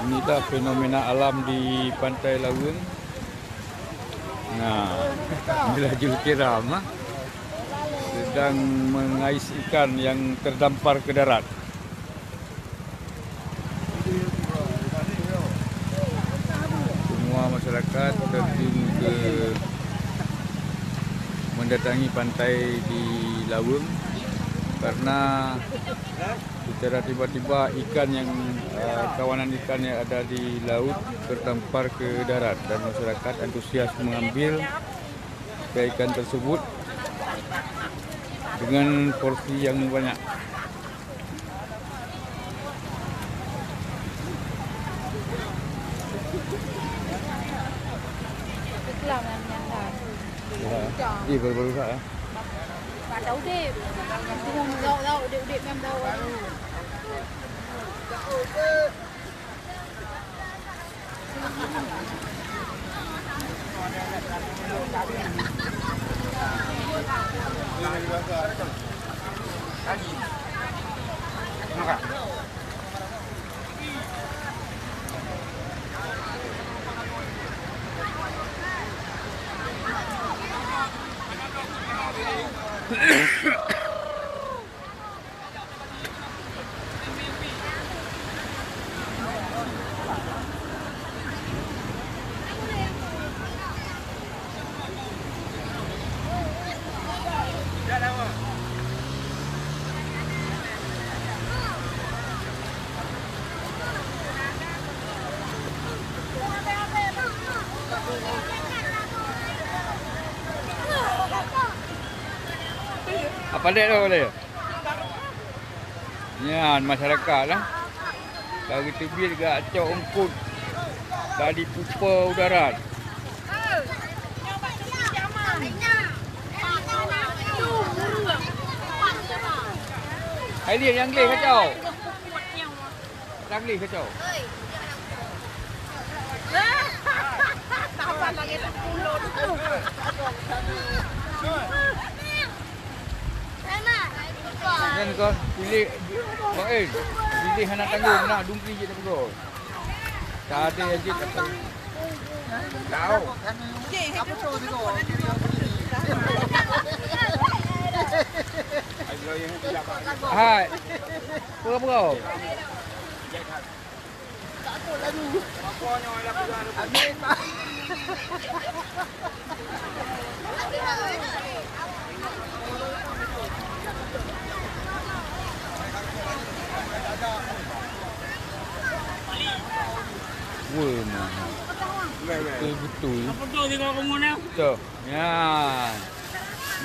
Inilah fenomena alam di Pantai Laweng. Nah, inilah julkiram sedang mengais ikan yang terdampar ke darat. Semua masyarakat terjun ke mendatangi pantai di Laweng karena secara tiba-tiba ikan yang kawanan ikan yang ada di laut terdampar ke darat dan masyarakat antusias mengambil ikan tersebut dengan porsi yang banyak. Iya baru-baru ya. Đâu đi, đâu đi em đâu. Apa dia tu boleh? Ya, masyarakat lah. Dari tebing dekat Cok Ungkut. Dari pupa udara. Hai dia yang leh kacau. Yang leh kacau. Tapan lagi tak pulut. Kan kau pilih pilih anak tanggung nak dumpi je tak perlu. Tak ada je tak tahu. Tahu. Hai. Berapa? Wah, betul-betul. Betul tengok kamu ni. Betul. Ya.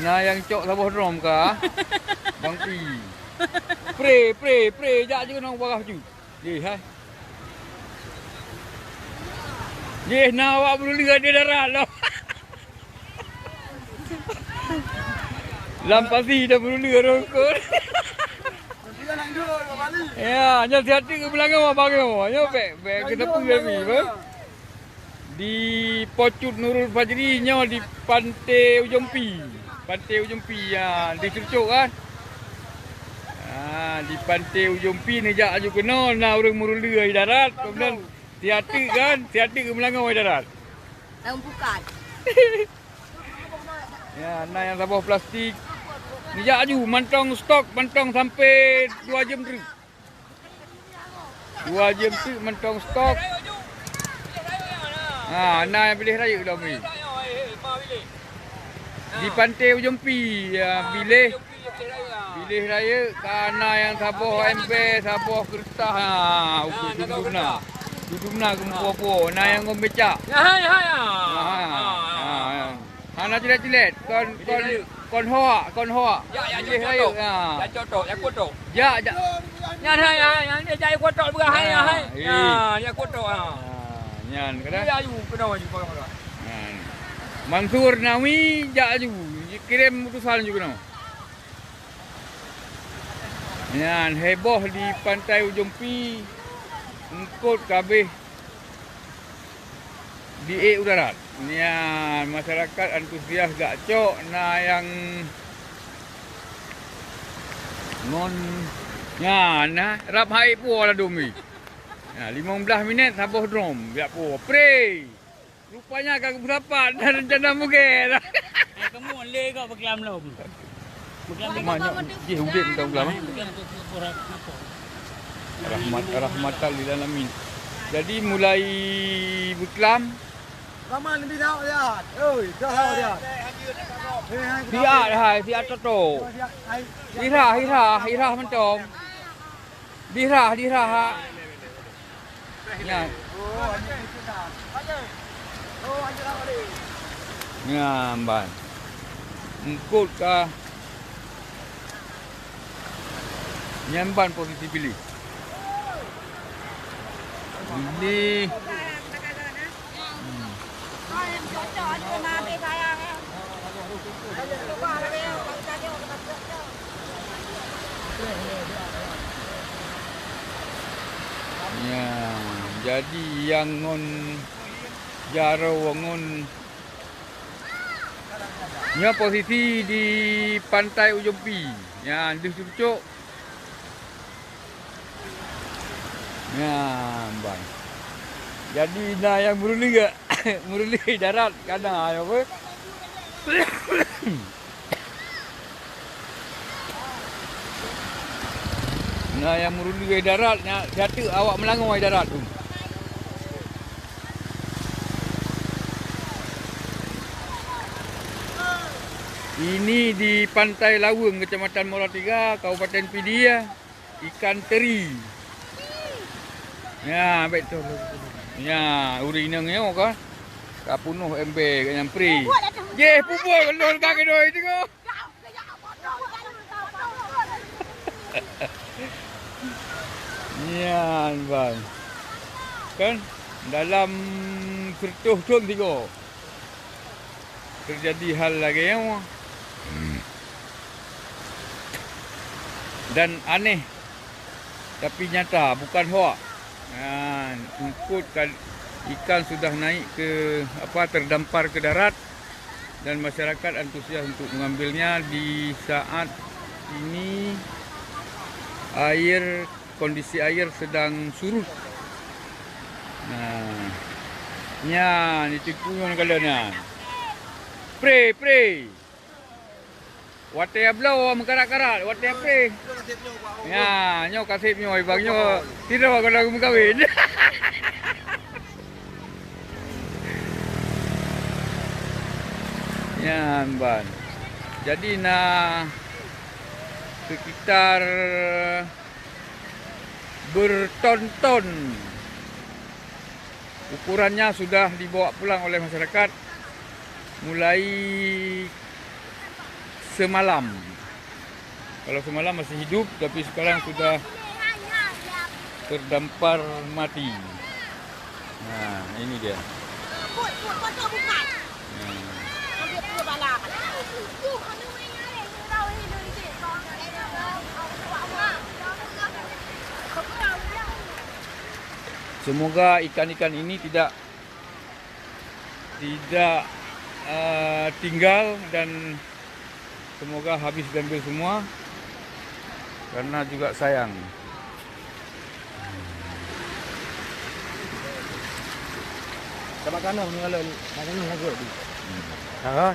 Nah yang cok sabah drom kah? Bang Pi. Pre. Jak je nang barah tu. Ye, hai. Ye, nak awak perlu lihat dia darat lah. Lampasi dah perlu lihat rokok. Ya, hanya hati ke belakang apa bagaimana? Ya, baik kita pergi lagi, di Pocut Nurul Fajri nya di Pantai Ujumpi. Pantai Ujumpi ya, di Curcuk kan. Di Pantai Ujumpi ni jak aju kena na orang murulai darat. Kemudian hati kan, hati ke belakang darat. Daun pukat. Ya, na yang sabah plastik. Ni jak aju mantong stok, mantong sampai 2 jam tu. 2 jam tu mantong stok. Nah yang pilih raya dah mi. Di Pantai Ujumpi pilih raya karena yang Sabah MB, Sabah Kertas dudumna kumpo nah yang ngombecak. Ya. Nak cilet kon hoa. Ya pilih raya. Ya cotok, ya kotok. Ya. Ya dia jai kotok bukan hai. Ya kotok Nyan kada. Ya ayu kena ayu kau. Mansur Nawi jak aju kirim utusan juga no. Nyan heboh di Pantai Ujumpi. Ungkut kabeh di udara. Nyan masyarakat antusias gak cok na yang ngon nyan rap hai pu la dumi. 15 minit habis drum. Biar apa? Pray. Rupanya kagak berdapat dan rencana mungkin. Kamu le kau berkelam lom. Berkelam Maknya je udip tahu belam. Rahmatan lil alamin. Jadi mulai berkelam. Kaman lebih tahu dia. Oi, tahu dia. Siap dah, siap toto. Hira mentong. Dirah. Ya. Nyamban. Engkut kah? Nyamban posisi pilih. Ini ya, jadi yang ngon jaro ngon nya posisi di pantai Ujung Pi. Ya, di Sucuk. Ya, bang. Jadi nah yang meruli ke meruli darat kadang apa? Nah yang meruli ke darat, jatuh awak melangau ke darat tu. Ini di Pantai Laweng, Kecamatan Mola 3, Kabupaten Pidia, ikan teri. Ya, betul. Ya, uri nangnya kan. Kapunuh MB kat nyampri. Je, pupul kendor kaki doi tengok. Ya, bang. Kan dalam kertuh tun tengok. Terjadi hal lagi yang dan aneh tapi nyata, bukan hoak. Ikut ikan sudah naik ke terdampar ke darat dan masyarakat antusias untuk mengambilnya di saat ini kondisi air sedang surut. Nya ditipu kalian. Pray. Wate ablau mengkarat-karat, wate pray. Ya, nyo kasih nyo bang nyo tidak akan lagu mengkawin. Ya, ban. Jadi sekitar berton-ton ukurannya sudah dibawa pulang oleh masyarakat mulai semalam. Kalau semalam masih hidup, tapi sekarang sudah terdampar mati. Nah, ini dia. Semoga ikan-ikan ini tidak tinggal dan semoga habis diambil semua karena juga sayang. Sama kanan mengalir, kanan lagi tu. Kan?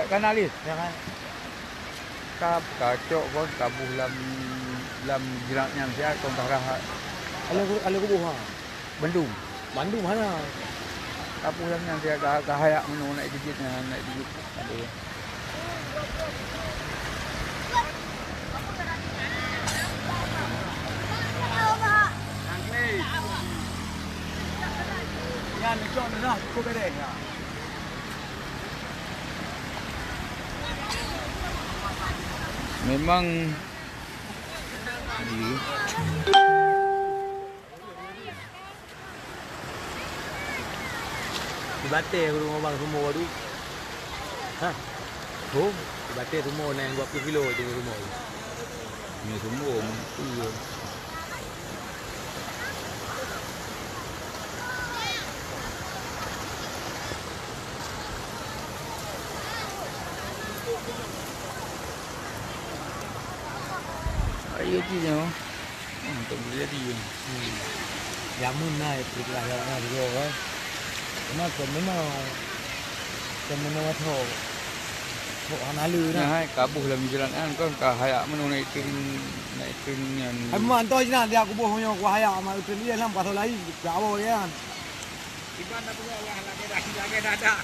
Kanalis. Ya kan. Kacok pun tabuh lam jeratnya dia kontarah. Ala kubuh ha. Bandung mana? tabuh lamnya dia kahayak naik dikit. Ada. Yan, ito na, cukup gede ya. Memang Di Batik rumah bang semua tu. Ha? Oh, di Batik semua naik 20 kilo tu rumah tu. ini semua mesti je. Ayo je. untuk boleh jadi. Jamun naik pergilah yang dulu kan. Memang tahu. Kok analu Nah, nah. hai kabuh dalam jalan kan kan ka hayak mana naik turun yang Ai man to je nah dia aku boh nyo ku haya ma tu dia lam pasal lai jawo kan. Iban dah punya Allah lagi dada.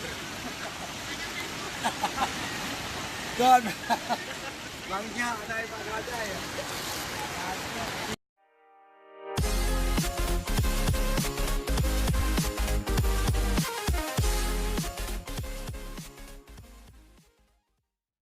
Kan. Bangnya ada ibadah aja ya.